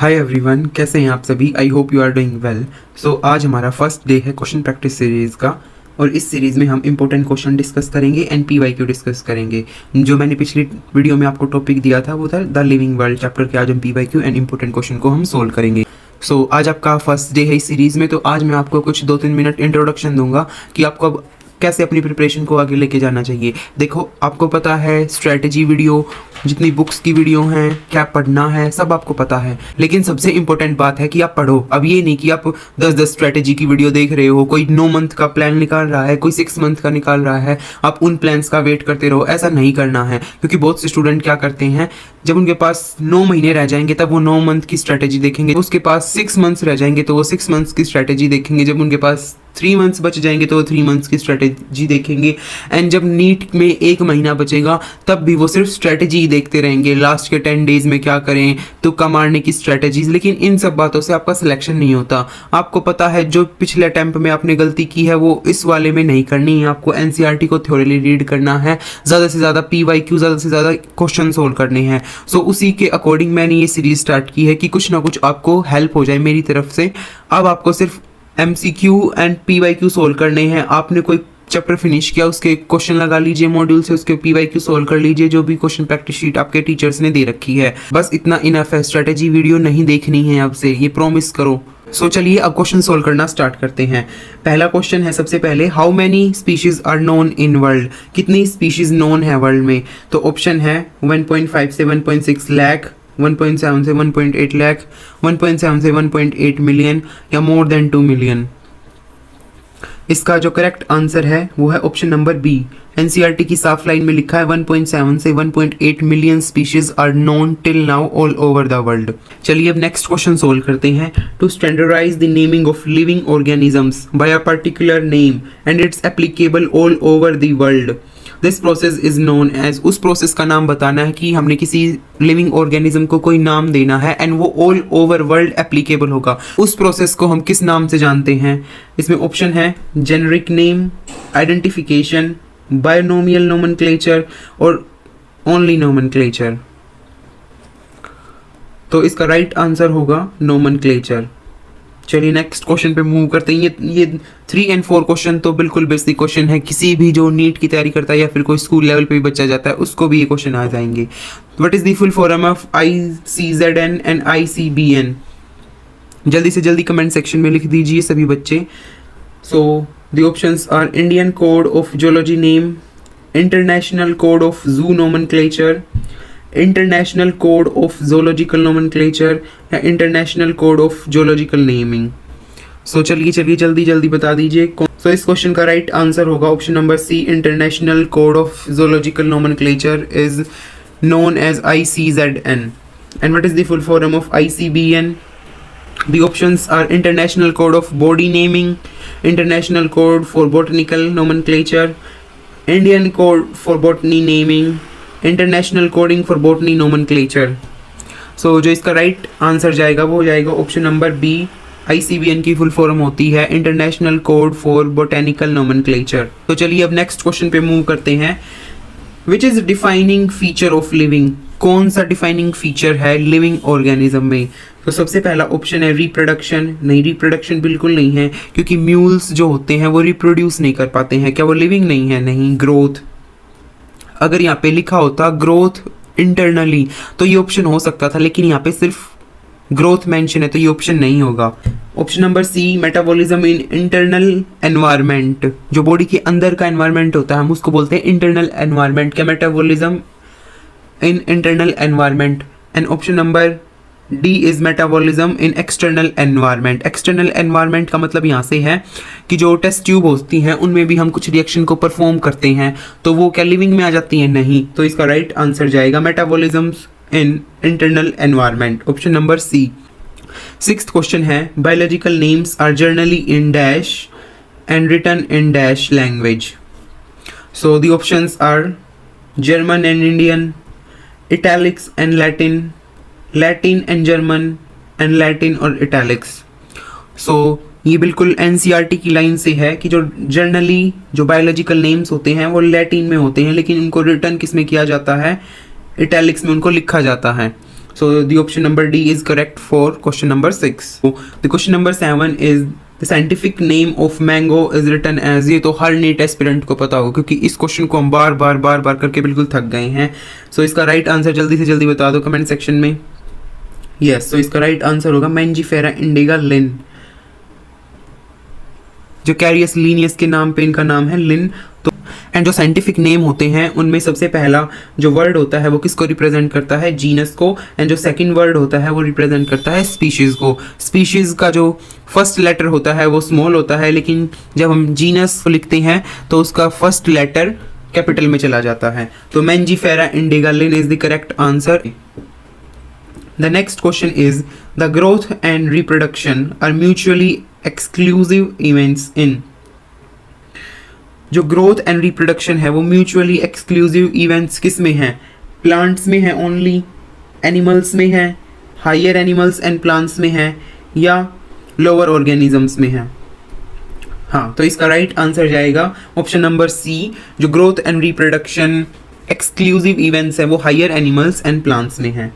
Hi everyone, कैसे हैं आप सभी। I hope you are doing well. So आज हमारा फर्स्ट डे है क्वेश्चन प्रैक्टिस सीरीज़ का, और इस सीरीज़ में हम इंपॉर्टेंट क्वेश्चन डिस्कस करेंगे एंड PYQ डिस्कस करेंगे। जो मैंने पिछली वीडियो में आपको टॉपिक दिया था वो था द लिविंग वर्ल्ड चैप्टर के। आज हम PYQ एंड इंपॉर्टेंट क्वेश्चन को हम सोल्व करेंगे। सो आज आपका फर्स्ट डे है इस सीरीज़ में, तो आज मैं आपको कुछ 2-3 मिनट इंट्रोडक्शन दूंगा कि आपको अब कैसे अपनी प्रिपरेशन को आगे लेके जाना चाहिए। देखो, आपको पता है स्ट्रैटेजी वीडियो, जितनी बुक्स की वीडियो हैं, क्या पढ़ना है, सब आपको पता है। लेकिन सबसे इंपॉर्टेंट बात है कि आप पढ़ो। अब ये नहीं कि आप 10-10 स्ट्रैटेजी की वीडियो देख रहे हो, कोई 9 मंथ का प्लान निकाल रहा है, कोई 6 मंथ का निकाल रहा है, आप उन प्लान्स का वेट करते रहो। ऐसा नहीं करना है, क्योंकि बहुत से स्टूडेंट क्या करते हैं, जब उनके पास 9 महीने रह जाएंगे तब वो 9 मंथ की स्ट्रैटेजी देखेंगे, उसके पास 6 मंथ्स रह जाएंगे तो वो 6 मंथ्स की स्ट्रैटेजी देखेंगे, जब उनके पास 3 मंथ्स बच जाएंगे तो वो 3 मंथ्स की स्ट्रैटेजी देखेंगे, एंड जब नीट में 1 महीना बचेगा तब भी वो सिर्फ स्ट्रैटेजी ही देखते रहेंगे। लास्ट के 10 डेज में क्या करें, तुक्का मारने की स्ट्रैटेजीज। लेकिन इन सब बातों से आपका सिलेक्शन नहीं होता। आपको पता है जो पिछले अटेम्प्ट में आपने गलती की है वो इस वाले में नहीं करनी है। आपको NCERT को थ्योरली रीड करना है, ज़्यादा से ज़्यादा PYQ, ज़्यादा से ज़्यादा क्वेश्चन सोल्व करने हैं। सो उसी के अकॉर्डिंग मैंने ये सीरीज स्टार्ट की है कि कुछ ना कुछ आपको हेल्प हो जाए मेरी तरफ से। अब आपको सिर्फ MCQ एंड PYQ सोल्व करने हैं। आपने कोई चैप्टर फिनिश किया, उसके क्वेश्चन लगा लीजिए मॉड्यूल से, उसके PYQ सोल्व कर लीजिए, जो भी क्वेश्चन प्रैक्टिस शीट आपके टीचर्स ने दे रखी है। बस इतना इनफ है। स्ट्रैटेजी वीडियो नहीं देखनी है आपसे, ये प्रॉमिस करो। सो चलिए अब क्वेश्चन सोल्व करना स्टार्ट करते हैं। पहला क्वेश्चन है सबसे पहले, how many species are known in world. कितनी स्पीशीज नोन है वर्ल्ड में। तो ऑप्शन है 1.5 से 1.6 लाख, 1.7 से 1.8 लाख, 1.7 से 1.8 मिलियन, या मोर देन 2 मिलियन। इसका जो करेक्ट आंसर है वो है ऑप्शन नंबर बी। NCERT की साफ लाइन में लिखा है 1.7 से 1.8 million species are known till now all over the world. चलिए अब नेक्स्ट क्वेश्चन सोल्व करते हैं। To standardize the naming of living organisms by a particular name and it's applicable all over the world, this process is known as. उस process का नाम बताना है कि हमने किसी लिविंग ऑर्गेनिज्म को कोई नाम देना है एंड वो ऑल ओवर वर्ल्ड एप्लीकेबल होगा। उस प्रोसेस को हम किस नाम से जानते हैं। इसमें ऑप्शन है generic name, identification, binomial nomenclature और ओनली नोमेनक्लेचर। तो इसका राइट आंसर होगा नोमेनक्लेचर। चलिए नेक्स्ट क्वेश्चन पे मूव करते हैं। ये 3 और 4 क्वेश्चन तो बिल्कुल बेसिक क्वेश्चन है, किसी भी जो नीट की तैयारी करता है या फिर कोई स्कूल लेवल पे भी बच्चा जाता है उसको भी ये क्वेश्चन आ जाएंगे। What is the full form of ICZN and ICBN। जल्दी से जल्दी कमेंट सेक्शन में लिख दीजिए सभी बच्चे। So the options are Indian code of geology name, international code of zoo nomenclature, international code of zoological nomenclature, या international code of geological naming. So चलिए जल्दी जल्दी बता दीजिए। सो इस क्वेश्चन का राइट आंसर होगा option number C, international code of zoological nomenclature is known as ICZN। And what is the full form of ICBN। The options are International Code of Body Naming, International Code for Botanical Nomenclature, Indian Code for Botany Naming, International Coding for Botany Nomenclature। So जो इसका right answer जाएगा वो जाएगा option number B. ICBN की full form होती है international code for botanical nomenclature. तो चलिए अब नेक्स्ट क्वेश्चन पे मूव करते हैं। Which is defining feature of living. कौन सा डिफाइनिंग फीचर है लिविंग ऑर्गेनिज्म में। तो सबसे पहला ऑप्शन है रिप्रोडक्शन। नहीं, रिप्रोडक्शन बिल्कुल नहीं है, क्योंकि म्यूल्स जो होते हैं वो रिप्रोड्यूस नहीं कर पाते हैं। क्या वो लिविंग नहीं है। नहीं। ग्रोथ, अगर यहाँ पे लिखा होता ग्रोथ इंटरनली तो ये ऑप्शन हो सकता था, लेकिन यहाँ पे सिर्फ ग्रोथ मेंशन है तो ये ऑप्शन नहीं होगा। Option number C, metabolism in internal environment. जो बॉडी के अंदर का एनवायरनमेंट होता है हम उसको बोलते हैं इंटरनल एनवायरनमेंट। क्या metabolism in internal environment. And option number D is metabolism in external environment. External environment का मतलब यहाँ से है कि जो टेस्ट ट्यूब होती हैं उनमें भी हम कुछ रिएक्शन को परफॉर्म करते हैं, तो वो क्या लिविंग में आ जाती हैं। नहीं। तो इसका राइट आंसर जाएगा metabolism in internal environment, option number C. 6th question है, biological names are generally in dash and written in dash language. So the options are German and Indian, italics and Latin, Latin and German, and Latin और italics. So ये बिल्कुल NCERT की line से है कि जो generally जो biological names होते हैं वो लैटिन में होते हैं, लेकिन उनको रिटर्न किस में किया जाता है, इटैलिक्स में उनको लिखा जाता है। So the option number D is correct for question number 6. So the question number 7 is the scientific name of mango is written as, ये तो हर नीट एस्पिरेंट को पता होगा क्योंकि इस क्वेश्चन को हम बार बार करके बिल्कुल थक गए हैं. सो इसका राइट आंसर जल्दी से जल्दी बता दो कमेंट सेक्शन में. यस, तो इसका राइट आंसर होगा मैंजीफेरा इंडिका लिन. जो कैरियस लीनियस के नाम पे इनका नाम है लिन. तो एंड जो साइंटिफिक नेम होते हैं उनमें सबसे पहला जो वर्ड होता है वो किसको रिप्रेजेंट करता है? जीनस को. एंड जो सेकंड वर्ड होता है वो रिप्रेजेंट करता है स्पीशीज को. स्पीशीज का जो फर्स्ट लेटर होता है वो स्मॉल होता है, लेकिन जब हम जीनस को लिखते हैं तो उसका फर्स्ट लेटर कैपिटल में चला जाता है. तो Mangifera indica Lin is the correct answer. The next question is the growth and reproduction are mutually exclusive events in. जो ग्रोथ एंड रिप्रोडक्शन है वो म्यूचुअली एक्सक्लूसिव इवेंट्स किस में है? प्लांट्स में है ओनली, एनिमल्स में है, हायर एनिमल्स एंड प्लांट्स में है, या लोअर ऑर्गेनिजम्स में है? हाँ, तो इसका राइट आंसर जाएगा ऑप्शन नंबर सी. जो growth and reproduction exclusive events है वो हायर एनिमल्स एंड प्लांट्स में है.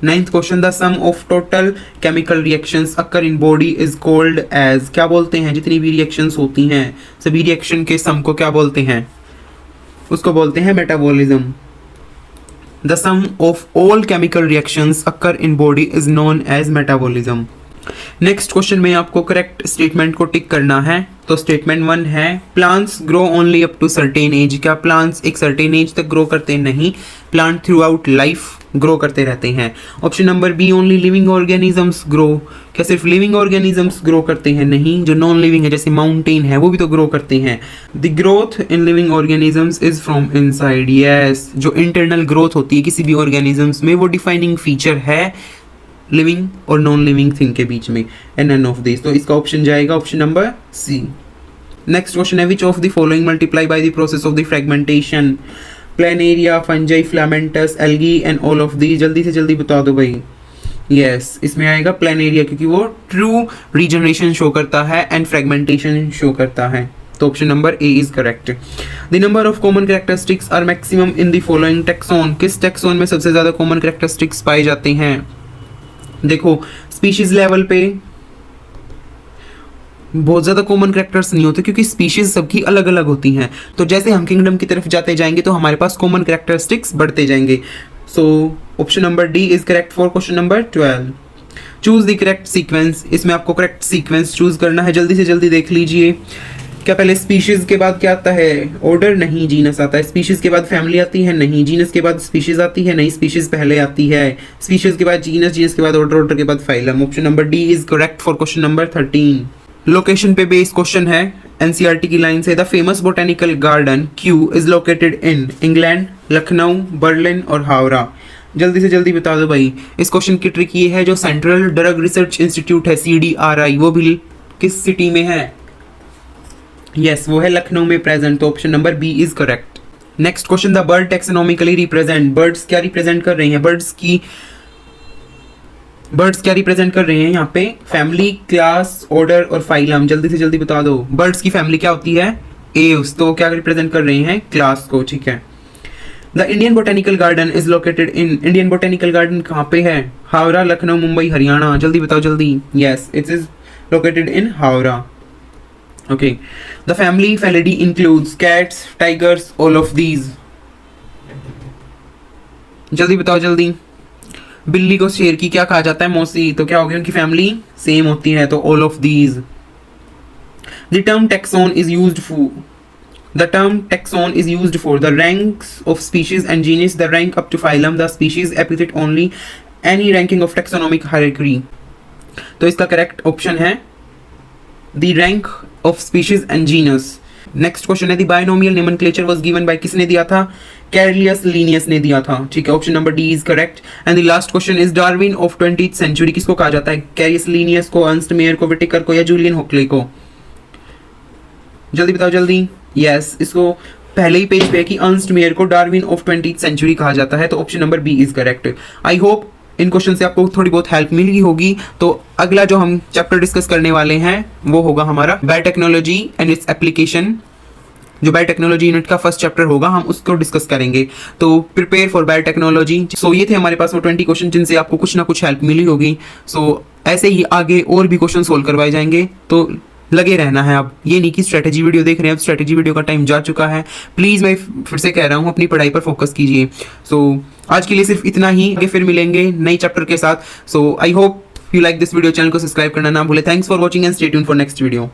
Ninth question, the sum of total chemical reactions occur in body is called as. क्या बोलते हैं? जितनी भी रिएक्शंस होती हैं सभी रिएक्शन के सम को क्या बोलते हैं? उसको बोलते हैं metabolism. The sum of all chemical reactions occur in body is known as metabolism. Next question में आपको करेक्ट स्टेटमेंट को टिक करना है. तो स्टेटमेंट 1 है plants grow only up to certain age. क्या प्लांट्स एक सर्टेन एज तक ग्रो करते? नहीं, plant throughout life grow करते रहते हैं. Option number B, only living organisms grow. क्या सिर्फ लिविंग ऑर्गेनिजम्स ग्रो करते हैं? नहीं, जो नॉन लिविंग है जैसे माउंटेन है वो भी तो ग्रो करते हैं. The growth in living organisms is from inside. Yes, जो इंटरनल ग्रोथ होती है किसी भी ऑर्गेनिजम्स में वो डिफाइनिंग फीचर है लिविंग और नॉन लिविंग थिंग के बीच में. And none of this. तो इसका ऑप्शन जाएगा option number C. Next question है which of the following multiply by the process of the fragmentation? Planaria, fungi, filamentous, algae and all of the. जल्दी से जल्दी बता दो भाई. यस, इसमें आएगा प्लेनेरिया क्योंकि वो ट्रू रीजनरेशन शो करता है एंड फ्रेगमेंटेशन शो करता है. तो option number A is correct. The number of common characteristics are maximum in the following taxon. किस टेक्सोन में सबसे ज्यादा कॉमन कैरेक्टरिस्टिक्स पाए जाते हैं? देखो, स्पीशीज लेवल पे बहुत ज़्यादा कॉमन कैरेक्टर्स नहीं होते क्योंकि स्पीशीज सबकी अलग अलग होती हैं. तो जैसे हम किंगडम की तरफ जाते जाएंगे तो हमारे पास कॉमन कैरेक्टरिस्टिक्स बढ़ते जाएंगे. So option number D is correct for question number 12. Choose the correct sequence. इसमें आपको करेक्ट सीक्वेंस चूज करना है. जल्दी से जल्दी देख लीजिए. क्या पहले स्पीशीज के बाद क्या आता है? ऑर्डर. नहीं, जीनस आता है. स्पीशीज के बाद फैमिली आती है? नहीं. जीनस के बाद स्पीशीज आती है? नहीं, स्पीशीज पहले आती है. स्पीशीज के बाद जीनस, जीनस के बाद ऑर्डर, ऑर्डर के बाद phylum. Option number D is correct for question number 13. Location पे बेस्ड क्वेश्चन है. एनसीईआरटी की लाइन से the famous botanical garden Q is located in England, Lucknow, Berlin और हावड़ा. जल्दी से जल्दी बता दो भाई. इस क्वेश्चन की ट्रिक ये है जो सेंट्रल ड्रग रिसर्च इंस्टीट्यूट है CDRI वो भी किस सिटी में है? यस, वो है लखनऊ में प्रेजेंट. तो option number B is correct. Next question, the bird taxonomically represent. Birds क्या रिप्रेजेंट कर रहे हैं? बर्ड्स क्या रिप्रेजेंट कर रहे हैं यहाँ पे? फैमिली, क्लास, ऑर्डर और फाइलम. जल्दी से जल्दी बता दो. बर्ड्स की फैमिली क्या होती है? एव्स. तो क्या रिप्रेजेंट कर रहे हैं? क्लास को. ठीक है. The Indian botanical garden is located in. Indian botanical garden कहाँ पे है? हावड़ा, लखनऊ, मुंबई, हरियाणा. जल्दी बताओ जल्दी. Yes, it is located in Howrah. Okay, the family Felidae includes cats, tigers, all of these. जल्दी बताओ जल्दी. बिल्ली को शेर की क्या कहा जाता है? मौसी. तो क्या होगी? उनकी फैमिली सेम होती है. तो all of these. The term taxon is used for. The term taxon is used for the ranks of species and genus. The rank up to phylum. The species epithet only. Any ranking of taxonomic hierarchy. तो इसका correct option है the rank of species and genus. Next question है the binomial nomenclature was given by. किसने दिया था? कैरलियस Linnaeus ने दिया था. ठीक है, option number D is correct. And the last question is Darwin of 20th century किसको कहा जाता है? कैरियस लीनियस को, अर्नस्ट मेयर को, विटेकर को या जूलियन हुक्सले को? जल्दी बताओ जल्दी. यस, इसको पहले ही पेज पे है कि अर्नस्ट मेयर को डार्विन ऑफ 20th सेंचुरी कहा जाता है. तो option number B is correct. I hope इन क्वेश्चन से आपको थोड़ी बहुत हेल्प मिली होगी. तो अगला जो हम चैप्टर डिस्कस करने वाले हैं वो होगा हमारा बायोटेक्नोलॉजी एंड इट्स एप्लीकेशन. जो बायोटेक्नोलॉजी यूनिट का फर्स्ट चैप्टर होगा हम उसको डिस्कस करेंगे। तो प्रिपेयर फॉर बायोटेक्नोलॉजी। सो ये थे हमारे पास वो 20 क्वेश्चन जिनसे आपको कुछ ना कुछ हेल्प मिली होगी। सो ऐसे ही आगे और भी क्वेश्चन सोल्व करवाए जाएंगे, तो लगे रहना है। आप ये नहीं कि स्ट्रेटेजी वीडियो देख रहे हैं, अब स्ट्रेटेजी वीडियो का टाइम जा चुका है। प्लीज़ मैं फिर से कह रहा हूँ, अपनी पढ़ाई पर फोकस कीजिए। सो आज के लिए सिर्फ इतना ही, आगे फिर मिलेंगे नई चैप्टर के साथ। So I hope you like this video. Channel को सब्सक्राइब करना ना भूले। Thanks for watching and stay tuned for next video.